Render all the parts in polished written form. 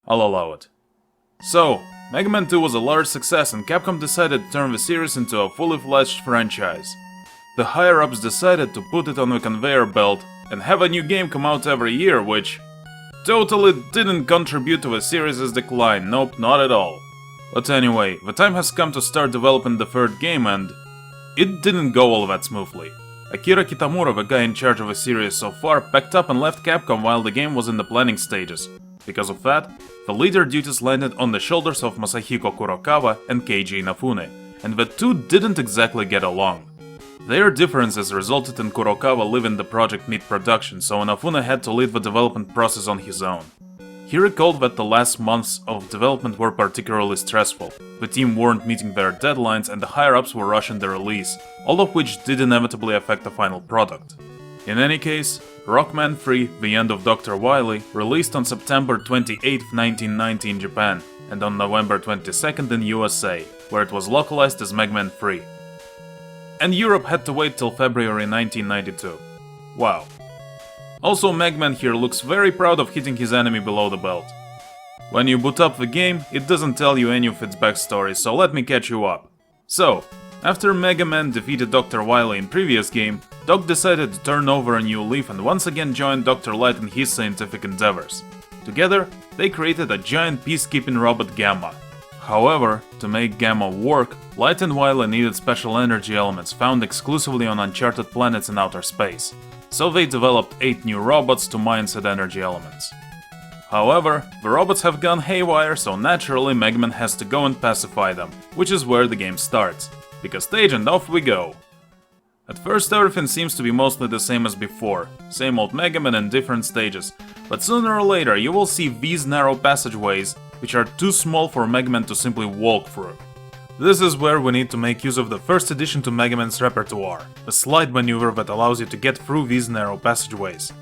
I'll allow it. So, Mega Man 2 was a large success and Capcom decided to turn the series into a fully fledged franchise. The higher-ups decided to put it on a conveyor belt and have a new game come out every year, which totally didn't contribute to the series' decline, nope, not at all. But anyway, the time has come to start developing the third game and it didn't go all that smoothly. Akira Kitamura, the guy in charge of the series so far, packed up and left Capcom while the game was in the planning stages. Because of that, the leader duties landed on the shoulders of Masahiko Kurokawa and Keiji Inafune, and the two didn't exactly get along. Their differences resulted in Kurokawa leaving the project mid-production, so Inafune had to lead the development process on his own. He recalled that the last months of development were particularly stressful, the team weren't meeting their deadlines and the higher-ups were rushing the release, all of which did inevitably affect the final product. In any case, Rockman 3: The End of Dr. Wily released on September 28, 1990 in Japan, and on November 22nd in USA, where it was localized as Mega Man 3. And Europe had to wait till February 1992. Wow. Also, Mega Man here looks very proud of hitting his enemy below the belt. When you boot up the game, it doesn't tell you any of its backstory, so let me catch you up. So, after Mega Man defeated Dr. Wily in previous game, Doc decided to turn over a new leaf and once again joined Dr. Light in his scientific endeavors. Together, they created a giant peacekeeping robot Gamma. However, to make Gamma work, Light and Wily needed special energy elements found exclusively on uncharted planets in outer space. So they developed 8 new robots to mine said energy elements. However, the robots have gone haywire, so naturally Mega Man has to go and pacify them, which is where the game starts. Pick a stage and off we go. At first everything seems to be mostly the same as before, same old Mega Man in different stages, but sooner or later you will see these narrow passageways, which are too small for Mega Man to simply walk through. This is where we need to make use of the first addition to Mega Man's repertoire, a slide maneuver that allows you to get through these narrow passageways.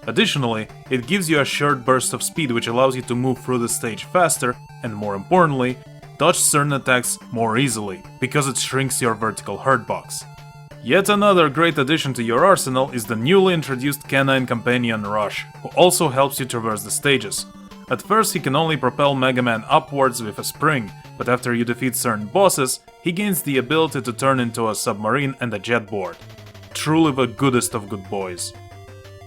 Additionally, it gives you a short burst of speed which allows you to move through the stage faster, and more importantly, dodge certain attacks more easily, because it shrinks your vertical hurt box. Yet another great addition to your arsenal is the newly introduced canine companion Rush, who also helps you traverse the stages. At first he can only propel Mega Man upwards with a spring, but after you defeat certain bosses, he gains the ability to turn into a submarine and a jet board. Truly the goodest of good boys.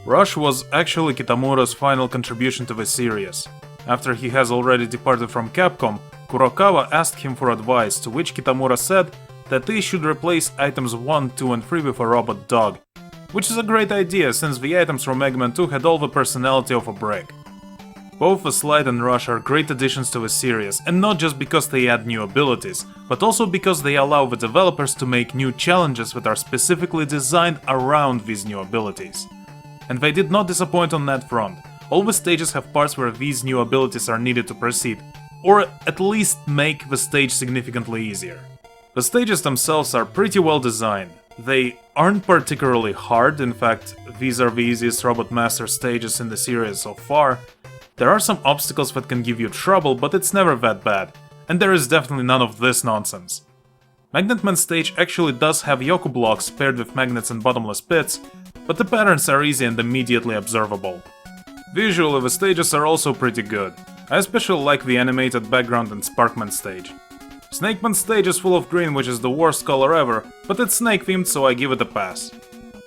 Rush was actually Kitamura's final contribution to the series. After he has already departed from Capcom, Kurokawa asked him for advice, to which Kitamura said that they should replace items 1, 2 and 3 with a robot dog. Which is a great idea, since the items from Mega Man 2 had all the personality of a brick. Both the Slide and Rush are great additions to the series, and not just because they add new abilities, but also because they allow the developers to make new challenges that are specifically designed around these new abilities. And they did not disappoint on that front. All the stages have parts where these new abilities are needed to proceed, or at least make the stage significantly easier. The stages themselves are pretty well designed. They aren't particularly hard, in fact, these are the easiest Robot Master stages in the series so far. There are some obstacles that can give you trouble, but it's never that bad, and there is definitely none of this nonsense. Magnet Man stage actually does have Yoku blocks paired with magnets and bottomless pits, but the patterns are easy and immediately observable. Visually, the stages are also pretty good. I especially like the animated background in Sparkman stage. Snake Man stage is full of green, which is the worst color ever, but it's snake themed, so I give it a pass.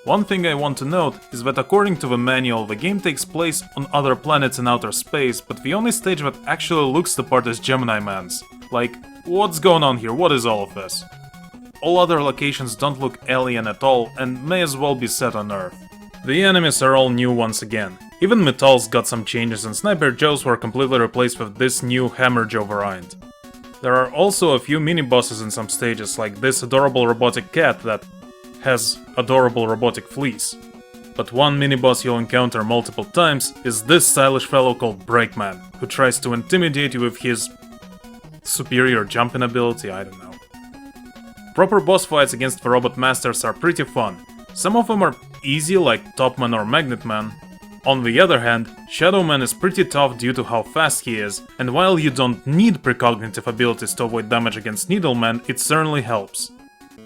One thing I want to note is that according to the manual, the game takes place on other planets in outer space, but the only stage that actually looks the part is Gemini Man's. Like, what's going on here, what is all of this? All other locations don't look alien at all and may as well be set on Earth. The enemies are all new once again. Even Metal's got some changes and Sniper Joes were completely replaced with this new Hammer Joe variant. There are also a few mini-bosses in some stages, like this adorable robotic cat that has adorable robotic fleas. But one mini-boss you'll encounter multiple times is this stylish fellow called Breakman, who tries to intimidate you with his superior jumping ability, I don't know. Proper boss fights against the Robot Masters are pretty fun. Some of them are easy, like Topman or Magnet Man. On the other hand, Shadow Man is pretty tough due to how fast he is, and while you don't need precognitive abilities to avoid damage against Needleman, it certainly helps.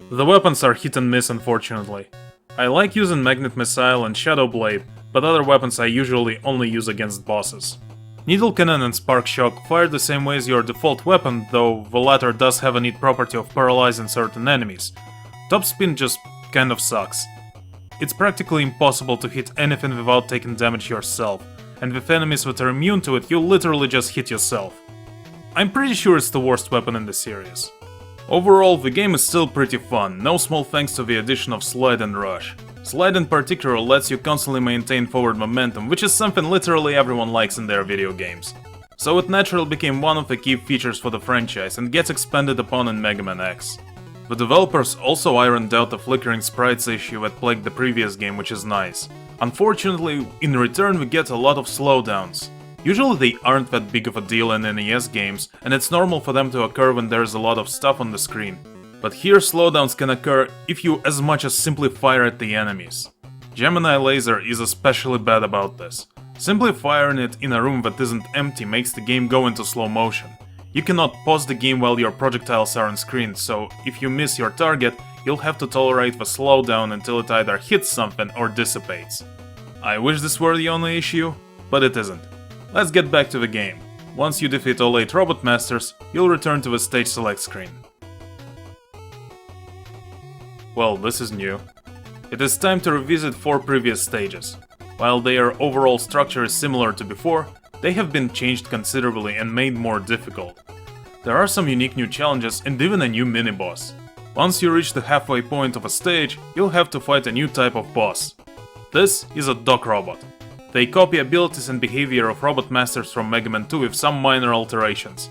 The weapons are hit and miss, unfortunately. I like using Magnet Missile and Shadow Blade, but other weapons I usually only use against bosses. Needle Cannon and Spark Shock fire the same way as your default weapon, though the latter does have a neat property of paralyzing certain enemies. Top Spin just kind of sucks. It's practically impossible to hit anything without taking damage yourself, and with enemies that are immune to it, you literally just hit yourself. I'm pretty sure it's the worst weapon in the series. Overall, the game is still pretty fun, no small thanks to the addition of Slide and Rush. Slide in particular lets you constantly maintain forward momentum, which is something literally everyone likes in their video games. So it naturally became one of the key features for the franchise and gets expanded upon in Mega Man X. The developers also ironed out the flickering sprites issue that plagued the previous game, which is nice. Unfortunately, in return we get a lot of slowdowns. Usually they aren't that big of a deal in NES games, and it's normal for them to occur when there's a lot of stuff on the screen. But here slowdowns can occur if you as much as simply fire at the enemies. Gemini Laser is especially bad about this. Simply firing it in a room that isn't empty makes the game go into slow motion. You cannot pause the game while your projectiles are on screen, so if you miss your target, you'll have to tolerate the slowdown until it either hits something or dissipates. I wish this were the only issue, but it isn't. Let's get back to the game. Once you defeat all 8 Robot Masters, you'll return to the stage select screen. Well, this is new. It is time to revisit 4 previous stages. While their overall structure is similar to before, they have been changed considerably and made more difficult. There are some unique new challenges and even a new mini-boss. Once you reach the halfway point of a stage, you'll have to fight a new type of boss. This is a Dock Robot. They copy abilities and behavior of Robot Masters from Mega Man 2 with some minor alterations.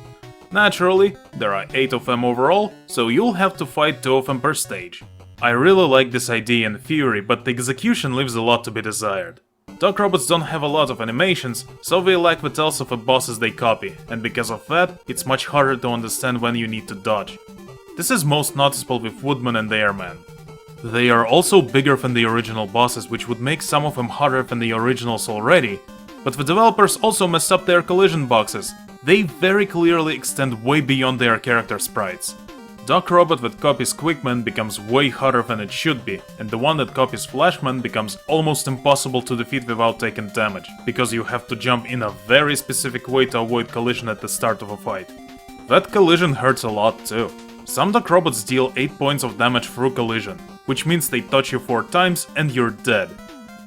Naturally, there are 8 of them overall, so you'll have to fight 2 of them per stage. I really like this idea in theory, but the execution leaves a lot to be desired. Dock Robots don't have a lot of animations, so they lack the tells of the bosses they copy, and because of that, it's much harder to understand when you need to dodge. This is most noticeable with Woodman and Airman. They are also bigger than the original bosses, which would make some of them harder than the originals already, but the developers also messed up their collision boxes. They very clearly extend way beyond their character sprites. Dock Robot that copies Quickman becomes way harder than it should be, and the one that copies Flashman becomes almost impossible to defeat without taking damage, because you have to jump in a very specific way to avoid collision at the start of a fight. That collision hurts a lot too. Some Dock Robots deal 8 points of damage through collision, which means they touch you 4 times and you're dead.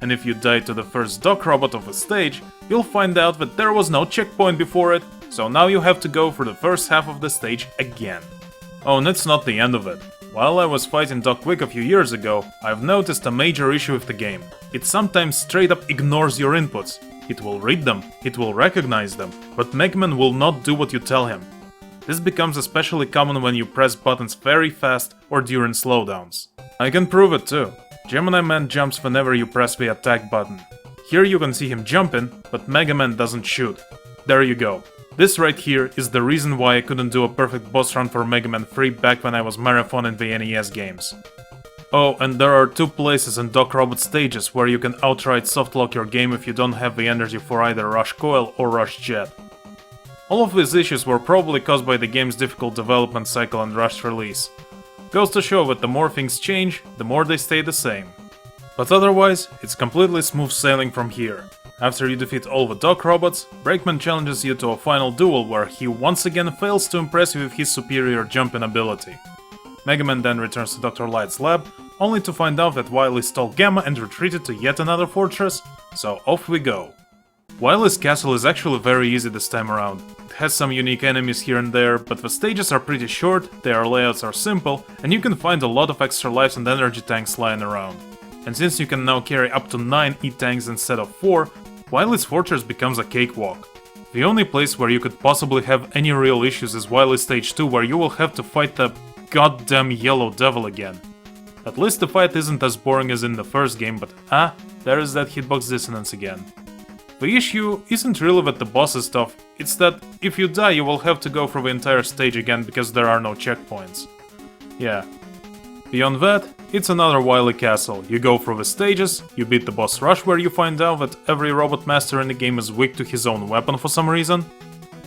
And if you die to the first Dock Robot of a stage, you'll find out that there was no checkpoint before it, so now you have to go through the first half of the stage again. Oh, and it's not the end of it. While I was fighting Doc Quick a few years ago, I've noticed a major issue with the game. It sometimes straight up ignores your inputs. It will read them, it will recognize them, but Mega Man will not do what you tell him. This becomes especially common when you press buttons very fast or during slowdowns. I can prove it too. Gemini Man jumps whenever you press the attack button. Here you can see him jumping, but Mega Man doesn't shoot. There you go. This right here is the reason why I couldn't do a perfect boss run for Mega Man 3 back when I was marathoning the NES games. Oh, and there are 2 places in Dock Robot stages where you can outright softlock your game if you don't have the energy for either Rush Coil or Rush Jet. All of these issues were probably caused by the game's difficult development cycle and rushed release. Goes to show that the more things change, the more they stay the same. But otherwise, it's completely smooth sailing from here. After you defeat all the Dock Robots, Breakman challenges you to a final duel where he once again fails to impress you with his superior jumping ability. Mega Man then returns to Dr. Light's lab, only to find out that Wily stole Gamma and retreated to yet another fortress, so off we go. Wily's castle is actually very easy this time around. It has some unique enemies here and there, but the stages are pretty short, their layouts are simple, and you can find a lot of extra lives and energy tanks lying around. And since you can now carry up to 9 E-tanks instead of 4, Wily's fortress becomes a cakewalk. The only place where you could possibly have any real issues is Wily Stage 2, where you will have to fight the goddamn Yellow Devil again. At least the fight isn't as boring as in the first game, but there is that hitbox dissonance again. The issue isn't really that the boss is tough, it's that if you die you will have to go through the entire stage again because there are no checkpoints. Yeah. Beyond that, it's another Wily castle. You go through the stages, you beat the boss Rush where you find out that every Robot Master in the game is weak to his own weapon for some reason,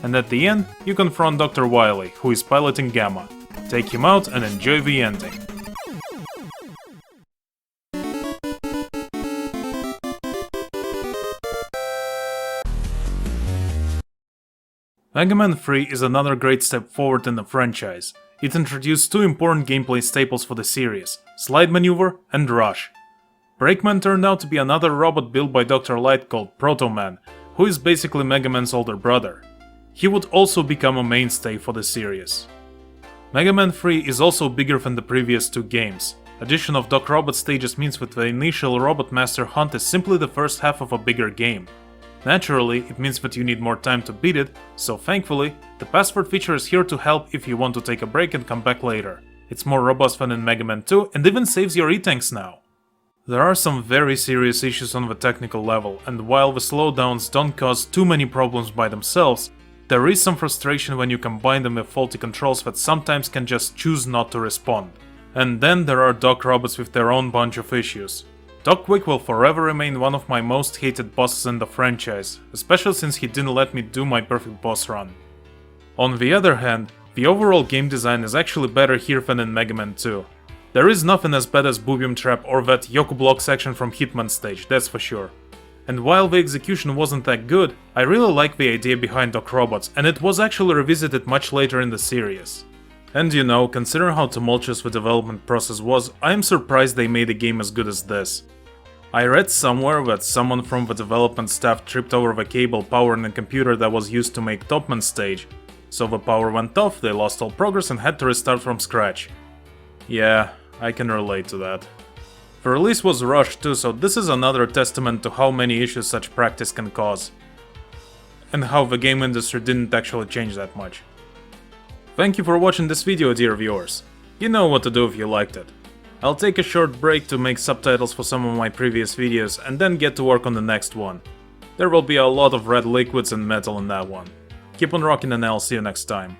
and at the end, you confront Dr. Wily, who is piloting Gamma. Take him out and enjoy the ending. Mega Man 3 is another great step forward in the franchise. It introduced two important gameplay staples for the series, Slide Maneuver and Rush. Breakman turned out to be another robot built by Dr. Light called Proto Man, who is basically Mega Man's older brother. He would also become a mainstay for the series. Mega Man 3 is also bigger than the previous two games. Addition of Doc Robot stages means that the initial Robot Master hunt is simply the first half of a bigger game. Naturally, it means that you need more time to beat it, so thankfully, the password feature is here to help if you want to take a break and come back later. It's more robust than in Mega Man 2 and even saves your E-tanks now. There are some very serious issues on the technical level, and while the slowdowns don't cause too many problems by themselves, there is some frustration when you combine them with faulty controls that sometimes can just choose not to respond. And then there are Doc Robots with their own bunch of issues. Doc Quick will forever remain one of my most hated bosses in the franchise, especially since he didn't let me do my perfect boss run. On the other hand, the overall game design is actually better here than in Mega Man 2. There is nothing as bad as Boobium Trap or that Yoku Block section from Hitman stage, that's for sure. And while the execution wasn't that good, I really like the idea behind Doc Robots, and it was actually revisited much later in the series. And you know, considering how tumultuous the development process was, I am surprised they made a game as good as this. I read somewhere that someone from the development staff tripped over the cable powering a computer that was used to make Topman stage, so the power went off, they lost all progress and had to restart from scratch. Yeah, I can relate to that. The release was rushed too, so this is another testament to how many issues such practice can cause. And how the game industry didn't actually change that much. Thank you for watching this video, dear viewers. You know what to do if you liked it. I'll take a short break to make subtitles for some of my previous videos and then get to work on the next one. There will be a lot of red liquids and metal in that one. Keep on rocking and I'll see you next time.